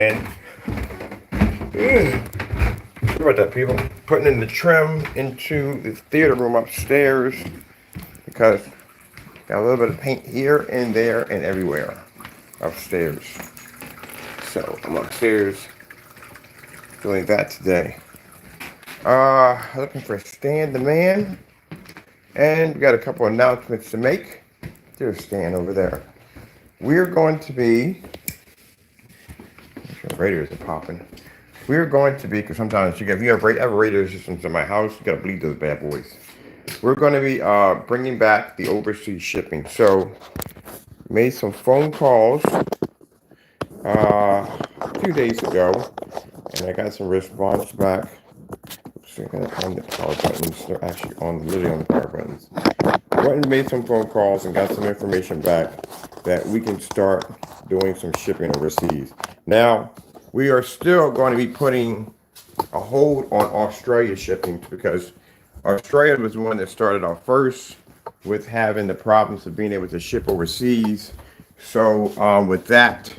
And what about that, people? Putting in the trim into the theater room upstairs because got a little bit of paint here and there and everywhere upstairs. So I'm upstairs doing that today. Looking for Stan the Man, and we got a couple announcements to make. There's Stan over there. We're going to be. Radios are popping. We're going to be, because sometimes if you have radio systems in my house, you gotta bleed those bad boys. We're going to be bringing back the overseas shipping. So, made some phone calls a few days ago, and I got some response back. So I gotta find the power buttons. They're actually literally on the power buttons. I went and made some phone calls and got some information back that we can start doing some shipping overseas. Now, we are still going to be putting a hold on Australia shipping because Australia was the one that started off first with having the problems of being able to ship overseas. So with that,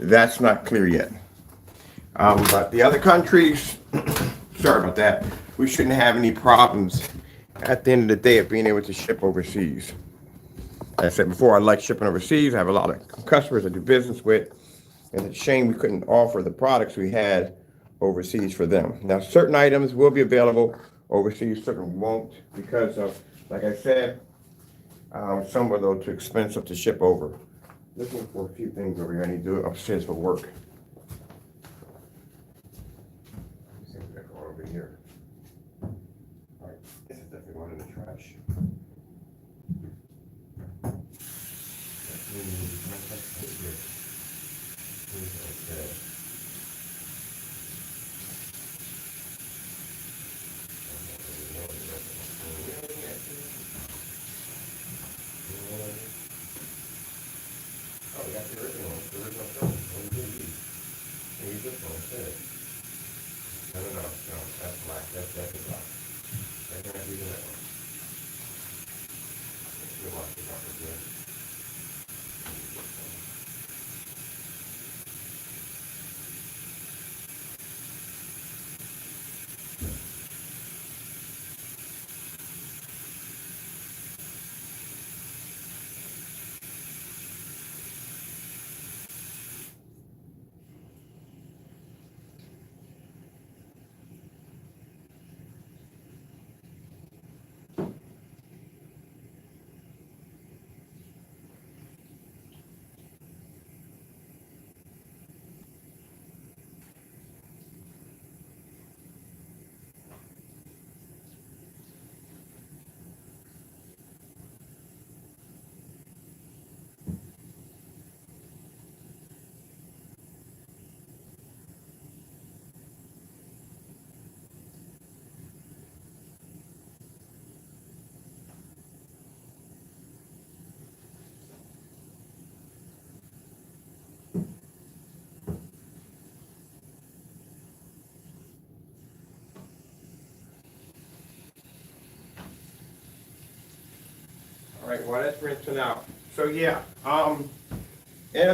that's not clear yet. But the other countries, sorry about that, we shouldn't have any problems at the end of the day of being able to ship overseas. Like I said before, I like shipping overseas. I have a lot of customers I do business with, and it's a shame we couldn't offer the products we had overseas for them. Now, certain items will be available overseas, certain won't, because of, like I said, some of those too expensive to ship over. Looking for a few things over here. I need to do upstairs for work. Over here. All right, this is definitely going in the trash. Oh, we got the original film. Use this one instead. No, that's black. That's definitely black. I can't use that one. Let's watch the proper good. All right, well that's rinsing out. So yeah, and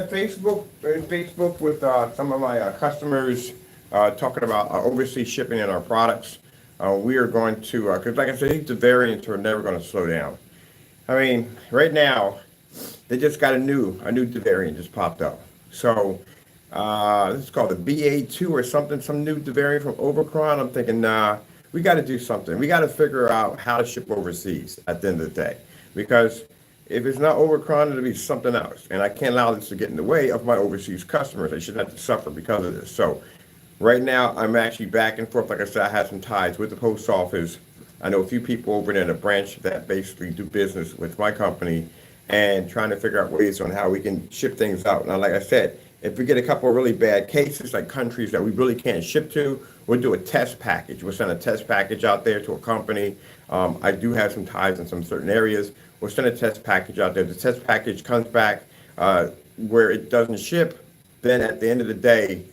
Facebook with some of my customers talking about overseas shipping in our products. We are going to, because like I said, these variants are never going to slow down. I mean, right now, they just got a new variant just popped up. So this is called the BA2 or something, some new variant from Omicron. I'm thinking, nah, we got to do something. We got to figure out how to ship overseas at the end of the day. Because if it's not Omicron, it'll be something else. And I can't allow this to get in the way of my overseas customers. They should have to suffer because of this. So right now, I'm actually back and forth. Like I said, I have some ties with the post office. I know a few people over there in the branch that basically do business with my company and trying to figure out ways on how we can ship things out. Now, like I said, if we get a couple of really bad cases, like countries that we really can't ship to, we'll do a test package. We'll send a test package out there to a company. I do have some ties in some certain areas. We'll send a test package out there. The test package comes back where it doesn't ship. Then at the end of the day,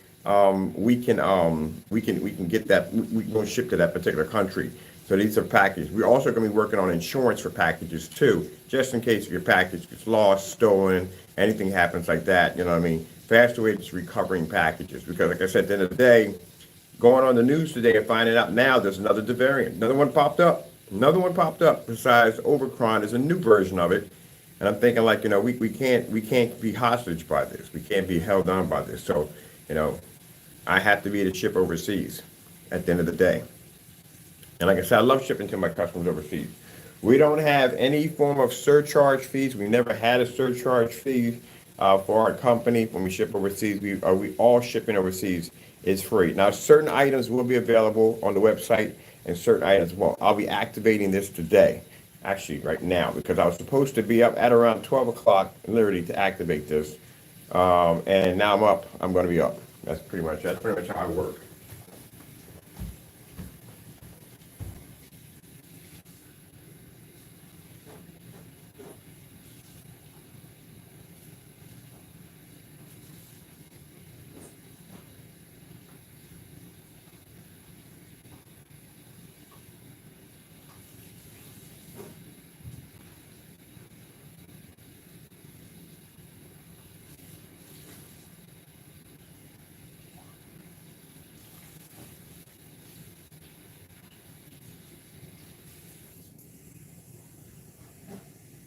we can get that. We can ship to that particular country. So these are packages. We're also going to be working on insurance for packages too, just in case your package gets lost, stolen, anything happens like that. You know what I mean? faster way is recovering packages. Because like I said, at the end of the day, going on the news today and finding out now there's another variant. Another one popped up. Another one popped up besides Omicron. Is a new version of it. And I'm thinking like, we can't be hostage by this. We can't be held on by this. So, I have to be to ship overseas at the end of the day. And like I said, I love shipping to my customers overseas. We don't have any form of surcharge fees. We never had a surcharge fee for our company when we ship overseas. We all shipping overseas is free. Now, certain items will be available on the website and certain items won't. I'll be activating this today, actually right now, because I was supposed to be up at around 12 o'clock, literally, to activate this. And now I'm up. I'm going to be up. That's pretty much how I work.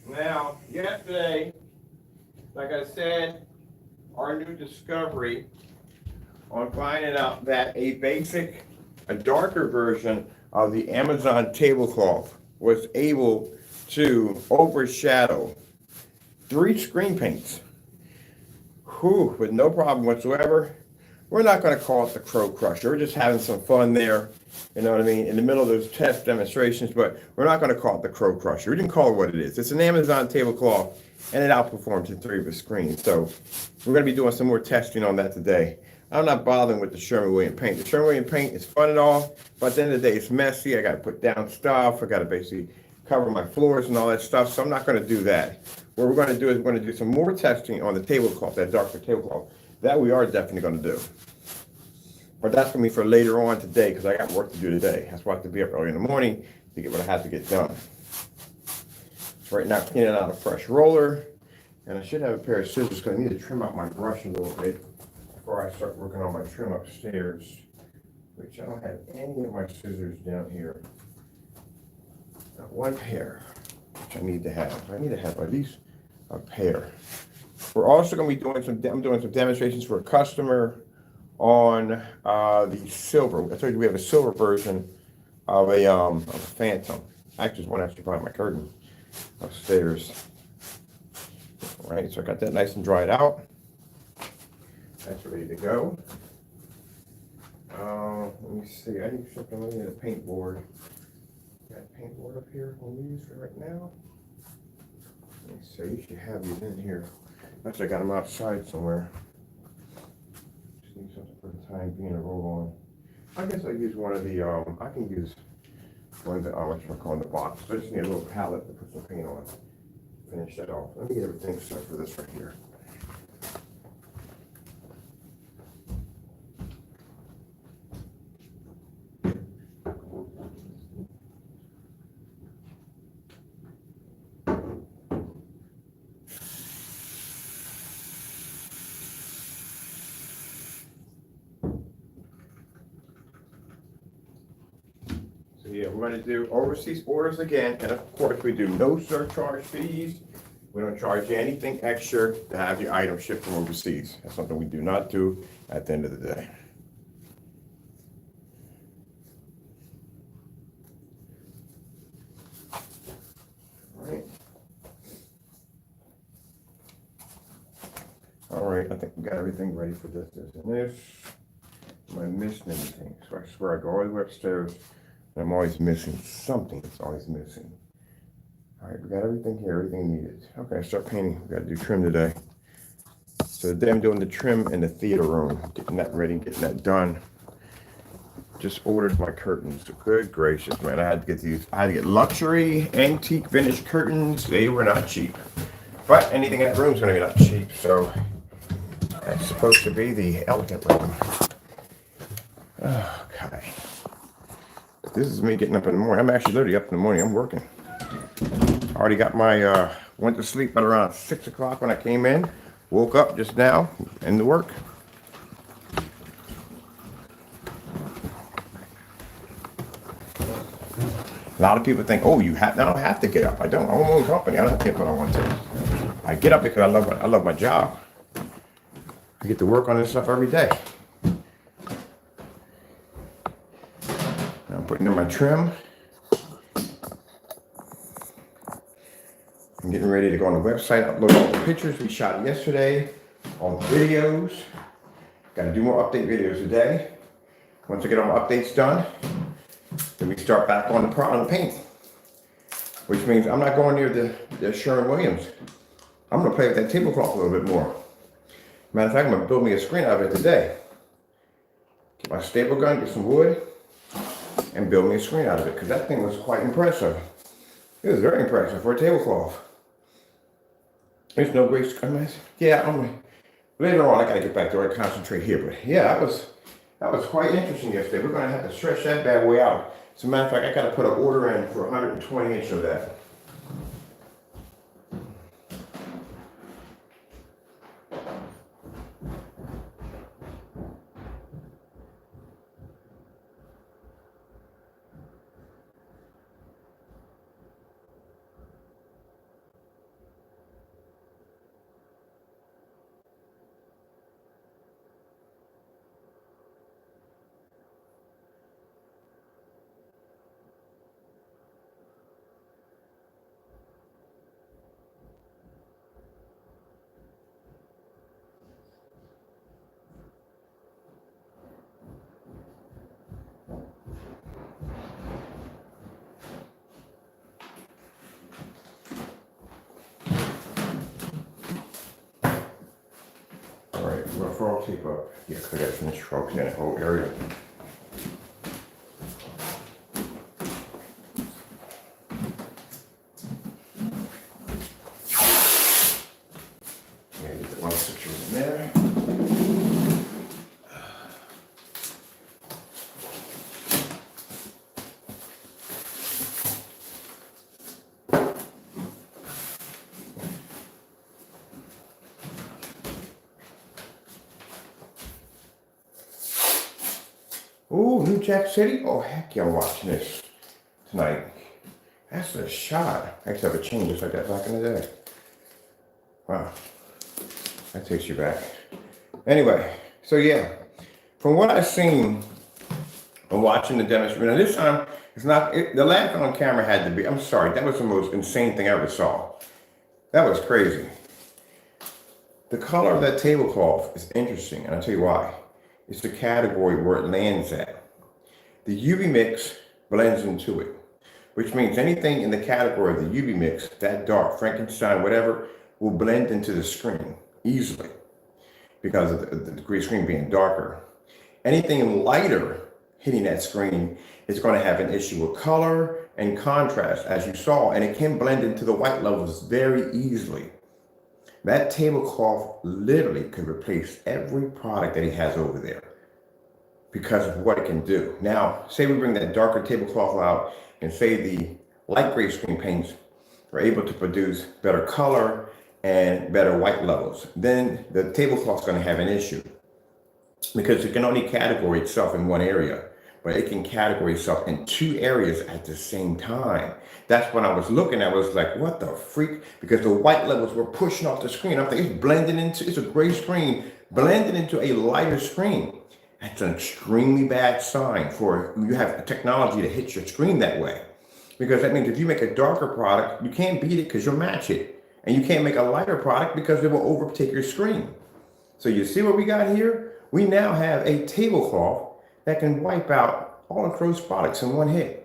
Now, yesterday, like I said, our new discovery on finding out that a darker version of the Amazon tablecloth was able to overshadow 3 screen paints. With no problem whatsoever. We're not going to call it the Crow Crusher. We're just having some fun there, you know what I mean, in the middle of those test demonstrations, but we're not going to call it the Crow Crusher. We didn't call it what it is. It's an Amazon tablecloth, and it outperforms in 3 of the screens. So we're going to be doing some more testing on that today. I'm not bothering with the Sherwin-Williams paint. The Sherwin-Williams paint is fun and all, but at the end of the day, it's messy. I got to put down stuff. I got to basically cover my floors and all that stuff, so I'm not going to do that. What we're going to do is we're going to do some more testing on the tablecloth, that darker tablecloth. That we are definitely going to do. But that's going to be for later on today because I got work to do today. That's why I have to be up early in the morning to get what I have to get done. So right now, cleaning out a fresh roller. And I should have a pair of scissors because I need to trim out my brush a little bit before I start working on my trim upstairs, which I don't have any of my scissors down here. Got 1 pair, which I need to have. I need to have at least a pair. We're also going to be doing some demonstrations for a customer on the silver. I told you we have a silver version of a Phantom. Actually, there's one actually behind my curtain upstairs. All right, so I got that nice and dried out. That's ready to go. Let me see. I need something. I need a paint board. Got a paint board up here we'll use for right now. Let me see. You should have these in here. Actually, I got them outside somewhere. Just need something for the time being to roll on. I guess I use one of the. I can use one of the. What you call the box. I just need a little palette to put some paint on. Finish that off. Let me get everything set for this right here. Yeah, we're going to do overseas orders again, and of course we do no surcharge fees. We don't charge you anything extra to have your item shipped from overseas. That's something we do not do at the end of the day. All right, I think we got everything ready for this and this. Am I missing anything? So I swear I go all the way upstairs. I'm always missing something. It's always missing. All right, we got everything here, everything needed. Okay, start painting. We got to do trim today. So today I'm doing the trim in the theater room, getting that ready, getting that done. Just ordered my curtains. Good gracious, man! I had to get these. I had to get luxury antique vintage curtains. They were not cheap, but anything in that room is going to be not cheap. So that's supposed to be the elegant room. Okay. This is me getting up in the morning. I'm actually literally up in the morning. I'm working. I already got my, went to sleep at around 6 o'clock when I came in. Woke up just now and to work. A lot of people think, oh, I don't have to get up. I don't. I own my own company. I don't have to get up when I want to. I get up because I love my job. I get to work on this stuff every day. I'm putting in my trim. I'm getting ready to go on the website, upload all the pictures we shot yesterday, all the videos. Got to do more update videos today. Once I get all my updates done, then we start back on the paint. Which means I'm not going near the Sherwin-Williams. I'm going to play with that tablecloth a little bit more. Matter of fact, I'm going to build me a screen out of it today. Get my staple gun, get some wood, and build me a screen out of it, because that thing was quite impressive. It was very impressive for a tablecloth. There's no great screen. Yeah, later on I got to get back to where I concentrate here, but yeah, that was quite interesting yesterday. We're going to have to stretch that bad way out. As a matter of fact, I got to put an order in for 120 inch of that. Alright, we're gonna frog tape up. Yeah, because I got to finish frogging that whole area. Yeah, get the one section in there. Ooh, New Jack City? Oh, heck yeah, I'm watching this tonight. That's a shot. I used to have a chain just like that back in the day. Wow. That takes you back. Anyway, so yeah, from what I've seen from watching the demonstration, now this time, the last on camera had to be, I'm sorry, that was the most insane thing I ever saw. That was crazy. The color of that tablecloth is interesting, and I'll tell you why. It's the category where it lands at. The UV mix blends into it, which means anything in the category of the UV mix, that dark, Frankenstein, whatever, will blend into the screen easily because of the gray screen being darker. Anything lighter hitting that screen is going to have an issue with color and contrast, as you saw, and it can blend into the white levels very easily. That tablecloth literally could replace every product that he has over there because of what it can do. Now, say we bring that darker tablecloth out and say the light gray screen paints are able to produce better color and better white levels. Then the tablecloth's going to have an issue because it can only categorize itself in one area, but it can categorize itself in two areas at the same time. That's when I was looking, I was like, what the freak? Because the white levels were pushing off the screen. I'm thinking it's blending into, it's a gray screen, blending into a lighter screen. That's an extremely bad sign for you have a technology to hit your screen that way. Because that means if you make a darker product, you can't beat it because you'll match it. And you can't make a lighter product because it will overtake your screen. So you see what we got here? We now have a tablecloth that can wipe out all of those products in one hit.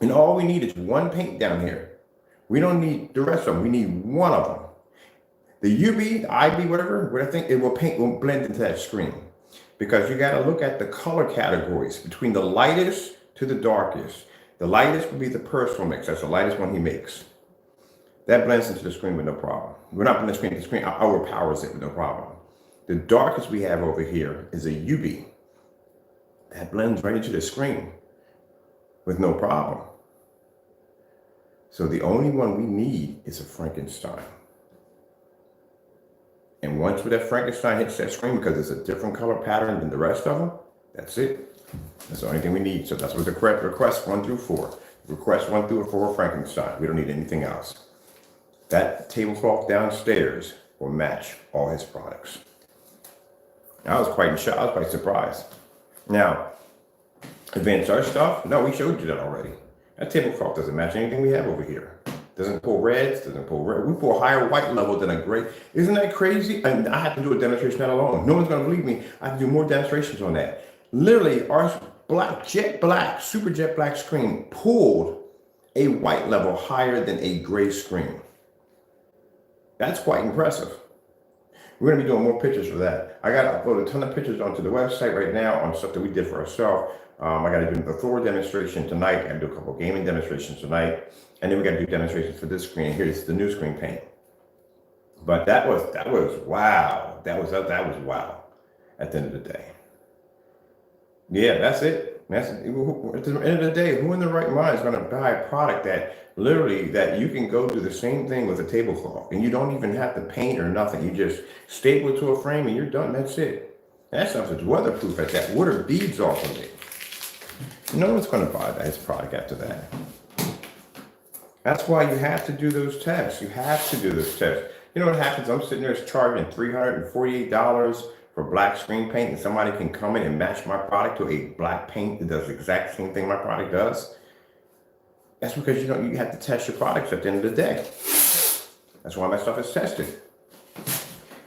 And all we need is one paint down here. We don't need the rest of them. We need one of them. The UV, the IB, whatever, what I think it will blend into that screen. Because you got to look at the color categories between the lightest to the darkest. The lightest would be the personal mix. That's the lightest one he makes. That blends into the screen with no problem. We're not blending the screen overpowers it with no problem. The darkest we have over here is a UV. That blends right into the screen with no problem. So the only one we need is a Frankenstein. And once with that Frankenstein hits that screen, because it's a different color pattern than the rest of them, that's it. That's the only thing we need. So that's what the correct request 1 through 4. Request 1 through 4 Frankenstein. We don't need anything else. That tablecloth downstairs will match all his products. I was quite in shock. I was quite surprised. Now, advanced art stuff? No, we showed you that already. That tablecloth doesn't match anything we have over here. Doesn't pull reds, doesn't pull red. We pull a higher white level than a gray. Isn't that crazy? And I have to do a demonstration that alone. No one's going to believe me. I have to do more demonstrations on that. Literally, our black, jet black, super jet black screen pulled a white level higher than a gray screen. That's quite impressive. We're going to be doing more pictures for that. I got to upload a ton of pictures onto the website right now on stuff that we did for ourselves. I got to do the Thor demonstration tonight. I got to do a couple of gaming demonstrations tonight. And then we got to do demonstrations for this screen. Here, this is the new screen paint. But that was wow. That was wow at the end of the day. Yeah, that's it. At the end of the day, who in the right mind is going to buy a product that literally that you can go do the same thing with a tablecloth and you don't even have to paint or nothing. You just staple it to a frame and you're done. That's it. That stuff is weatherproof at that. Water beads off of it. No one's going to buy this product after that. That's why you have to do those tests. You have to do those tests. You know what happens? I'm sitting there charging $348 for black screen paint, and somebody can come in and match my product to a black paint that does the exact same thing my product does. That's because you have to test your products at the end of the day. That's why my stuff is tested.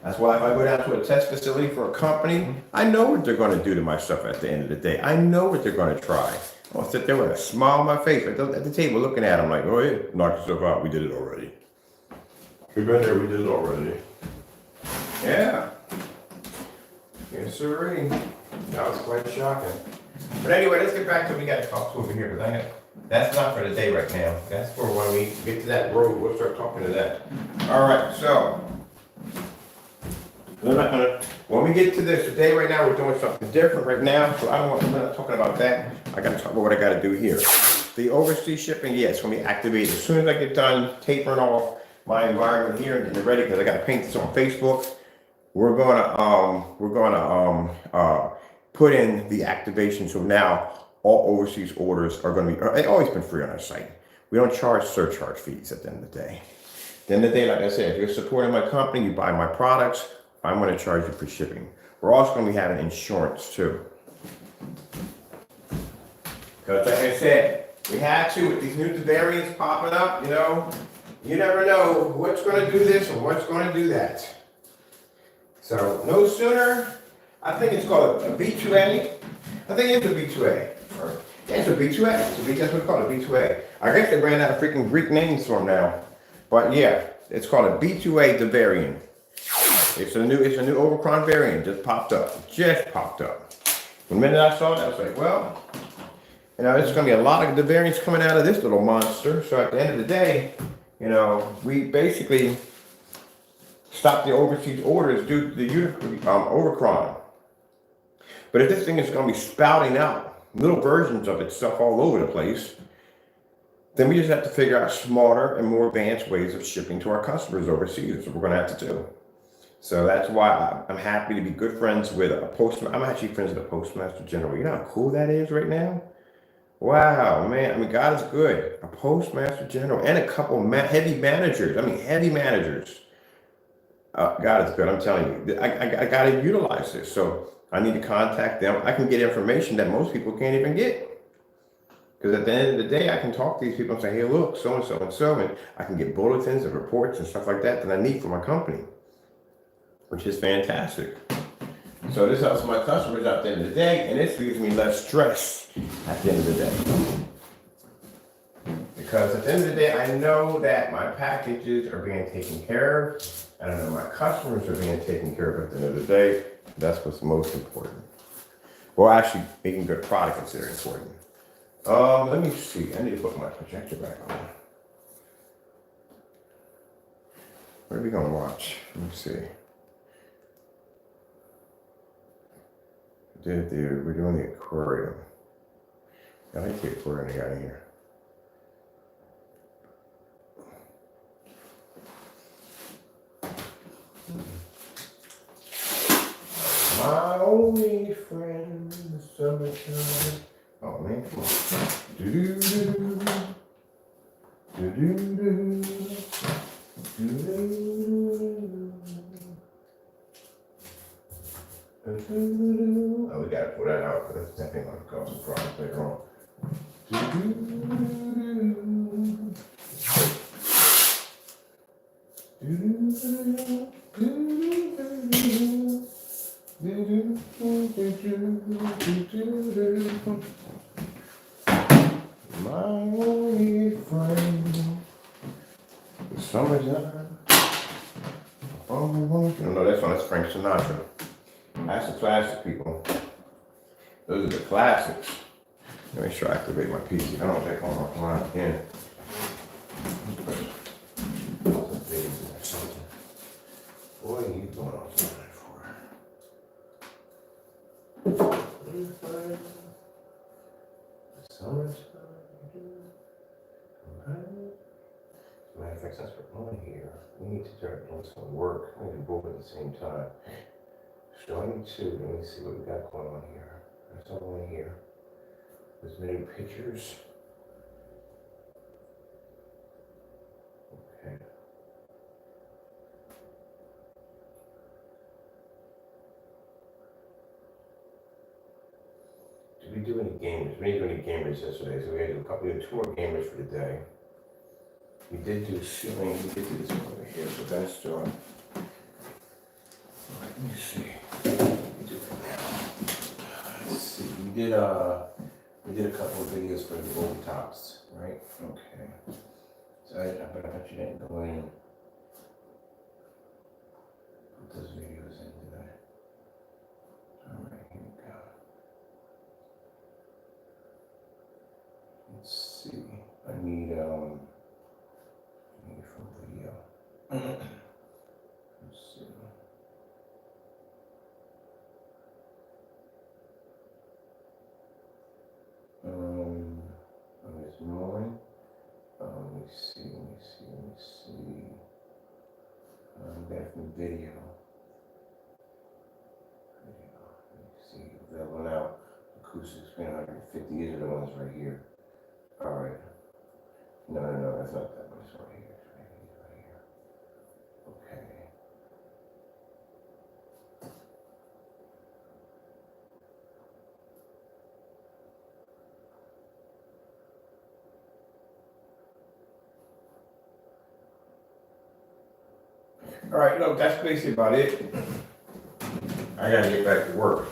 That's why if I go down to a test facility for a company, I know what they're going to do to my stuff at the end of the day. I know what they're going to try. I'll sit there with a smile on my face at the table looking at them like, oh yeah, knock yourself out. We did it already. We've been there. We did it already. Yeah. Yes, sir. That was quite shocking. But anyway, let's get back to what we got to talk to over here. Because that's not for the day right now. That's for when we get to that road. We'll start talking to that. All right. So when we get to this today, right now, we're doing something different right now. So I'm not talking about that. I got to talk about what I got to do here. The overseas shipping, yeah, it's going to be activated as soon as I get done tapering off my environment here and getting it ready because I got to paint this on Facebook. We're gonna put in the activation. So now all overseas orders are going to be. It's always been free on our site. We don't charge surcharge fees at the end of the day. At the end of the day, like I said, if you're supporting my company, you buy my products. I'm going to charge you for shipping. We're also going to be having insurance too. Because like I said, we had to with these new variants popping up. You never know what's going to do this or what's going to do that. So no sooner, I think it's called a B2A. I think it's a B2A. It's a B2A. That's what it's called, a B2A. I guess they ran out of freaking Greek names for them now. But yeah, it's called a B2A, the variant. It's a new Omicron variant. Just popped up. The minute I saw it, I was like, well, there's going to be a lot of the variants coming out of this little monster. So at the end of the day, we basically stop the overseas orders due to the Omicron. But if this thing is going to be spouting out little versions of itself all over the place, then we just have to figure out smarter and more advanced ways of shipping to our customers overseas. That's what we're going to have to do. So that's why I'm happy to be good friends with a postmaster. I'm actually friends with a postmaster general. You know how cool that is right now? Wow, man. God is good. A postmaster general and a couple heavy managers. Heavy managers. God is good. I'm telling you. I got to utilize this. So I need to contact them. I can get information that most people can't even get. Because at the end of the day, I can talk to these people and say, hey, look, so-and-so and so. And I can get bulletins and reports and stuff like that I need for my company, which is fantastic. So this helps my customers at the end of the day, and this leaves me less stress at the end of the day. Because at the end of the day, I know that my packages are being taken care of, and I know my customers are being taken care of at the end of the day. That's what's most important. Well, actually, making good product is very important. Let me see. I need to put my projector back on. What are we going to watch? Let me see. We're doing the aquarium. I like the aquarium they got in here. only friend, the summertime. Oh man, come on. Do-do-do. Do-do-do. Do-do-do. Do-do-do. Oh, we gotta pull that out because that's definitely gonna cause some problems later on. My only friend, the summertime. Oh, no, that's one. That's Frank Sinatra. That's the classic, people. Those are the classics. Let me make sure I activate my PC. I don't think I'm offline again. What are you going offline for? Summertime. Matter of fact, since we're on here, we need to start doing some work. We need to both at the same time. Showing two. Let me see what we got going on here. That's all in here. There's many pictures. Okay. Did we do any gamers? We didn't do any gamers yesterday, so we had to do two more gamers for today. We did do ceiling. We did do this one over here, so that's done. Let me see. What we do right now. Let's see. We did a couple of videos for the old tops, right? Okay. So I bet you didn't go in and put those videos in, did I? Alright, here we go. Let's see. I need from video. Let's see. There's more. Let me see. Back from video. Let me see. That one out. Acoustics been 150. These are the ones right here. Alright. No, that's not that one. It's right here. It's right here. Okay. All right, look, that's basically about it. I gotta get back to work.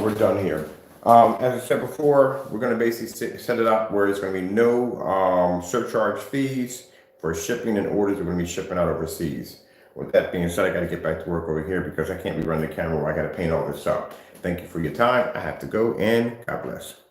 We're done here. As I said before, we're gonna basically set it up where it's gonna be no surcharge fees for shipping, and orders are gonna be shipping out overseas. With that being said, I gotta get back to work over here because I can't be running the camera where I gotta paint all this up. Thank you for your time. I have to go, and God bless.